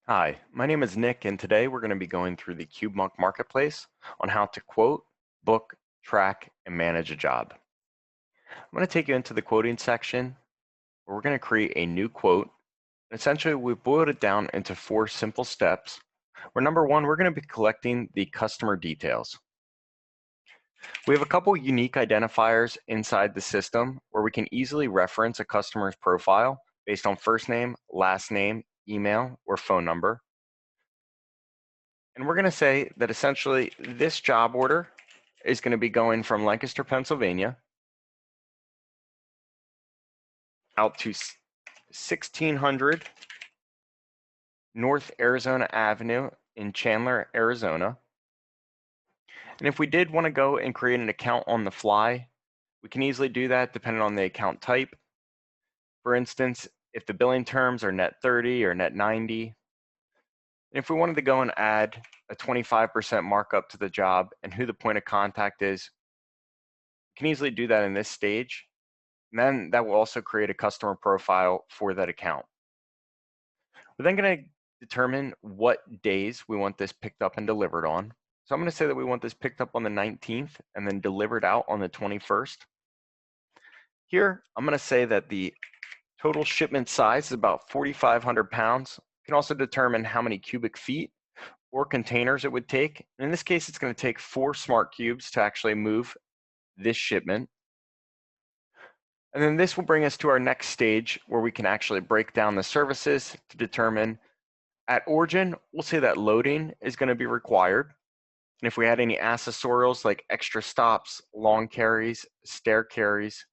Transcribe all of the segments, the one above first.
Hi, my name is Nick, and today we're going to be going through the CubeMonk marketplace on how to quote, book, track, and manage a job. I'm going to take you into the quoting section where we're going to create a new quote. Essentially, we've boiled it down into 4 simple steps. Where number 1, we're going to be collecting the customer details. We have a couple unique identifiers inside the system where we can easily reference a customer's profile based on first name, last name, email, or phone number. And we're going to say that essentially this job order is going to be going from Lancaster, Pennsylvania out to 1600 North Arizona Avenue in Chandler, Arizona. And if we did want to go and create an account on the fly, we can easily do that depending on the account type. For instance, if the billing terms are net 30 or net 90, and if we wanted to go and add a 25% markup to the job and who the point of contact is, we can easily do that in this stage. And then that will also create a customer profile for that account. We're then going to determine what days we want this picked up and delivered on. So I'm going to say that we want this picked up on the 19th and then delivered out on the 21st. Here, I'm going to say that the total shipment size is about 4,500 pounds. You can also determine how many cubic feet or containers it would take. In this case, it's going to take 4 smart cubes to actually move this shipment. And then this will bring us to our next stage where we can actually break down the services to determine at origin, we'll say that loading is going to be required. And if we had any accessorials like extra stops, long carries, stair carries,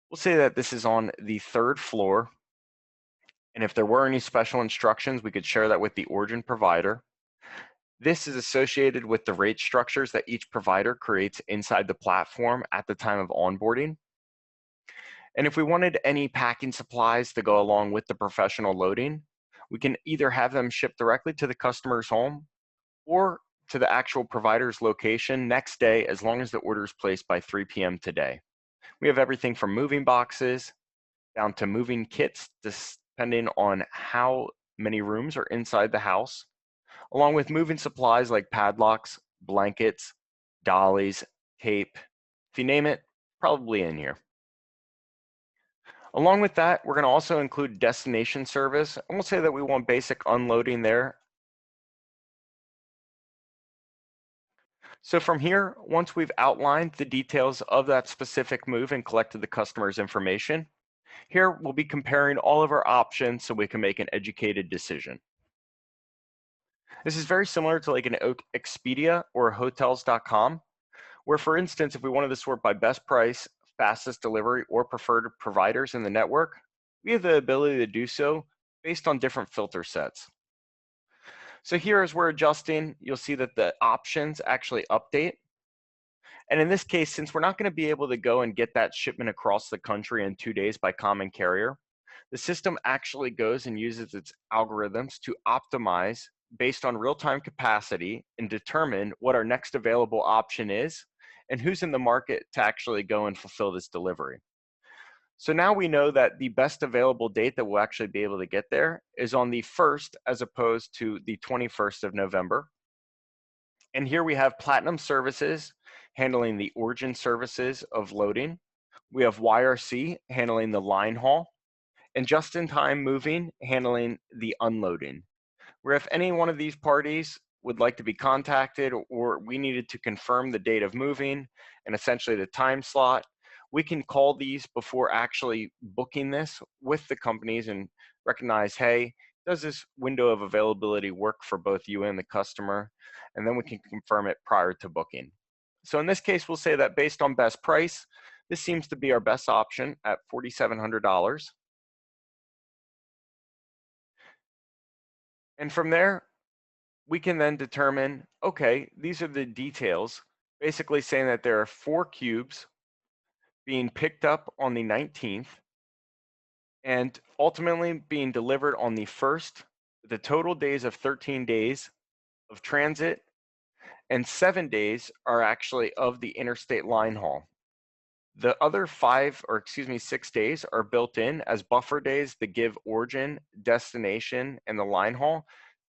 we'll say that this is on the 3rd floor. And if there were any special instructions, we could share that with the origin provider. This is associated with the rate structures that each provider creates inside the platform at the time of onboarding. And if we wanted any packing supplies to go along with the professional loading, we can either have them shipped directly to the customer's home or to the actual provider's location next day, as long as the order is placed by 3 p.m. today. We have everything from moving boxes down to moving kits, depending on how many rooms are inside the house, along with moving supplies like padlocks, blankets, dollies, tape. If you name it, probably in here. Along with that, we're going to also include destination service, and we'll say that we want basic unloading there. So from here, once we've outlined the details of that specific move and collected the customer's information, here we'll be comparing all of our options so we can make an educated decision. This is very similar to like an Expedia or hotels.com, where for instance, if we wanted to sort by best price, fastest delivery, or preferred providers in the network, we have the ability to do so based on different filter sets. So here as we're adjusting, you'll see that the options actually update. And in this case, since we're not going to be able to go and get that shipment across the country in 2 days by common carrier, the system actually goes and uses its algorithms to optimize based on real-time capacity and determine what our next available option is and who's in the market to actually go and fulfill this delivery. So now we know that the best available date that we'll actually be able to get there is on the 1st as opposed to the 21st of November. And here we have Platinum Services handling the origin services of loading. We have YRC handling the line haul, and Just-in-Time Moving handling the unloading. Where if any one of these parties would like to be contacted or we needed to confirm the date of moving and essentially the time slot, we can call these before actually booking this with the companies and recognize, hey, does this window of availability work for both you and the customer? And then we can confirm it prior to booking. So in this case, we'll say that based on best price, this seems to be our best option at $4,700. And from there, we can then determine, okay, these are the details, basically saying that there are 4 cubes being picked up on the 19th and ultimately being delivered on the 1st, the total days of 13 days of transit, and 7 days are actually of the interstate line haul. The other 6 days are built in as buffer days that give origin, destination, and the line haul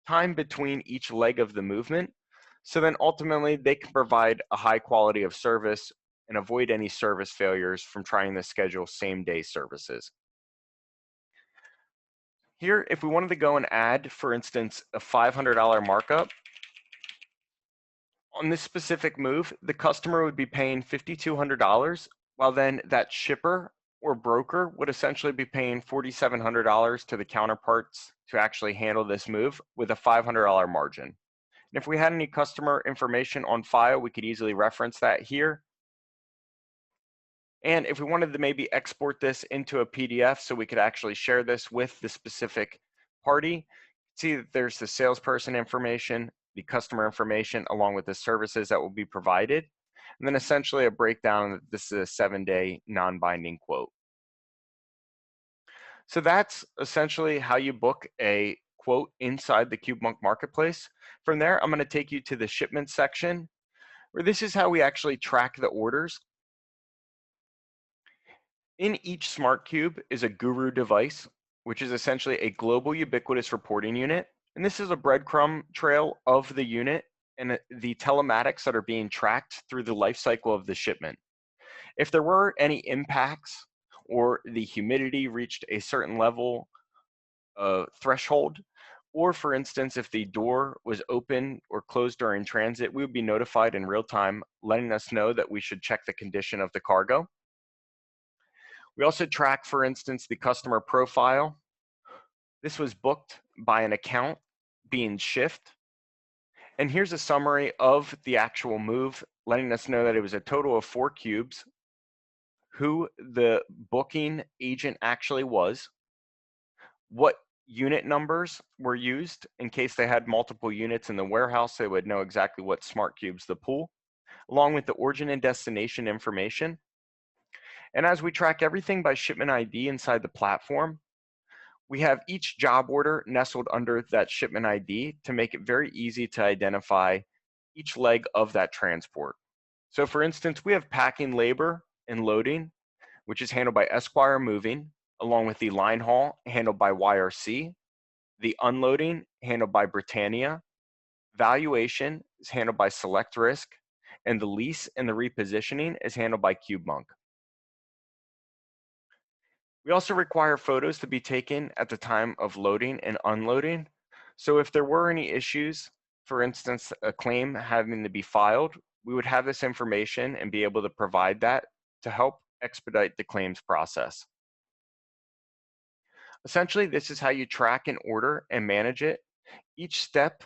time between each leg of the movement. So then ultimately they can provide a high quality of service and avoid any service failures from trying to schedule same day services. Here, if we wanted to go and add, for instance, a $500 markup, on this specific move, the customer would be paying $5,200, while then that shipper or broker would essentially be paying $4,700 to the counterparts to actually handle this move with a $500 margin. And if we had any customer information on file, we could easily reference that here. And if we wanted to maybe export this into a PDF so we could actually share this with the specific party, see that there's the salesperson information, the customer information, along with the services that will be provided, and then essentially a breakdown that this is a 7-day non-binding quote. So that's essentially how you book a quote inside the CubeMonk marketplace. From there, I'm going to take you to the shipment section, where this is how we actually track the orders. In each smart cube is a guru device, which is essentially a global ubiquitous reporting unit. And this is a breadcrumb trail of the unit and the telematics that are being tracked through the life cycle of the shipment. If there were any impacts or the humidity reached a certain level threshold, or for instance, if the door was open or closed during transit, we would be notified in real time, letting us know that we should check the condition of the cargo. We also track, for instance, the customer profile. This was booked by an account being shipped. And here's a summary of the actual move, letting us know that it was a total of 4 cubes, who the booking agent actually was, what unit numbers were used in case they had multiple units in the warehouse, they would know exactly what smart cubes to pull, along with the origin and destination information. And as we track everything by shipment ID inside the platform, we have each job order nestled under that shipment ID to make it very easy to identify each leg of that transport. So for instance, we have packing labor and loading, which is handled by Esquire Moving, along with the line haul handled by YRC, the unloading handled by Britannia, valuation is handled by Select Risk, and the lease and the repositioning is handled by CubeMonk. We also require photos to be taken at the time of loading and unloading. So if there were any issues, for instance, a claim having to be filed, we would have this information and be able to provide that to help expedite the claims process. Essentially, this is how you track an order and manage it. Each step,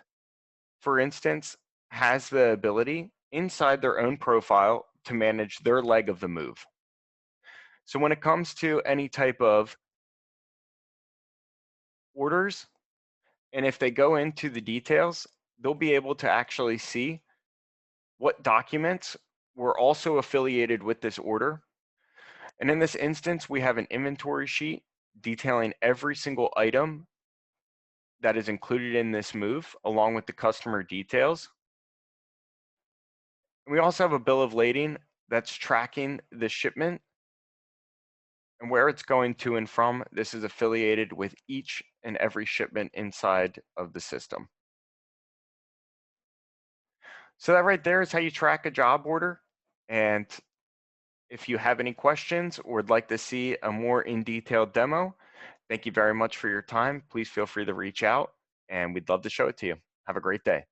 for instance, has the ability inside their own profile to manage their leg of the move. So when it comes to any type of orders, and if they go into the details, they'll be able to actually see what documents were also affiliated with this order. And in this instance, we have an inventory sheet detailing every single item that is included in this move, along with the customer details. And we also have a bill of lading that's tracking the shipment and where it's going to and from. This is affiliated with each and every shipment inside of the system. So that right there is how you track a job order. And if you have any questions or would like to see a more in-detailed demo, thank you very much for your time. Please feel free to reach out and we'd love to show it to you. Have a great day.